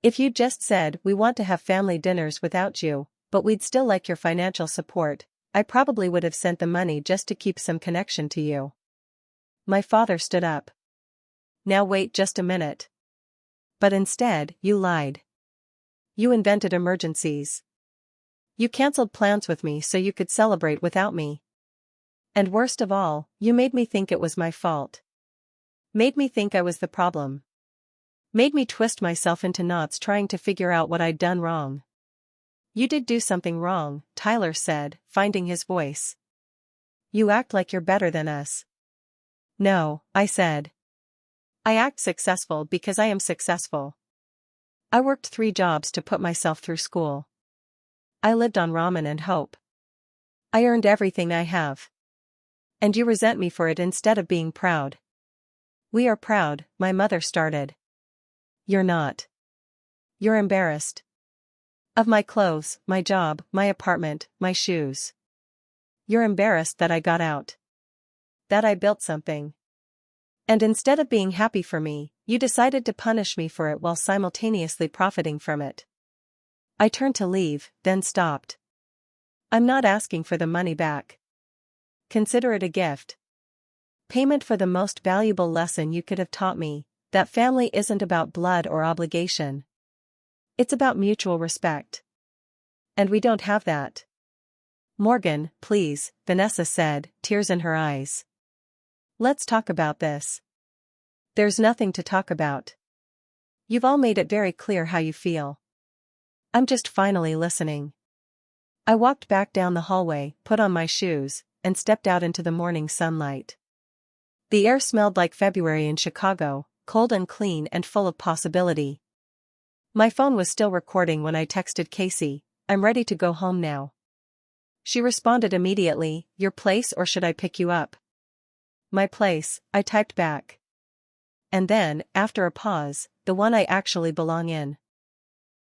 If you'd just said, we want to have family dinners without you, but we'd still like your financial support, I probably would have sent the money just to keep some connection to you." My father stood up. "Now wait just a minute. But instead, you lied. You invented emergencies. You canceled plans with me so you could celebrate without me. And worst of all, you made me think it was my fault. Made me think I was the problem. Made me twist myself into knots trying to figure out what I'd done wrong." "You did do something wrong," Tyler said, finding his voice. "You act like you're better than us." "No," I said. "I act successful because I am successful. I worked 3 jobs to put myself through school. I lived on ramen and hope. I earned everything I have. And you resent me for it instead of being proud." "We are proud," my mother started. "You're not. You're embarrassed. Of my clothes, my job, my apartment, my shoes. You're embarrassed that I got out. That I built something. And instead of being happy for me, you decided to punish me for it while simultaneously profiting from it." I turned to leave, then stopped. "I'm not asking for the money back. Consider it a gift. Payment for the most valuable lesson you could have taught me, that family isn't about blood or obligation. It's about mutual respect. And we don't have that." "Morgan, please," Vanessa said, tears in her eyes. "Let's talk about this." "There's nothing to talk about. You've all made it very clear how you feel. I'm just finally listening." I walked back down the hallway, put on my shoes, and stepped out into the morning sunlight. The air smelled like February in Chicago, cold and clean and full of possibility. My phone was still recording when I texted Casey, "I'm ready to go home now." She responded immediately, "Your place or should I pick you up?" "My place," I typed back. And then, after a pause, "the one I actually belong in."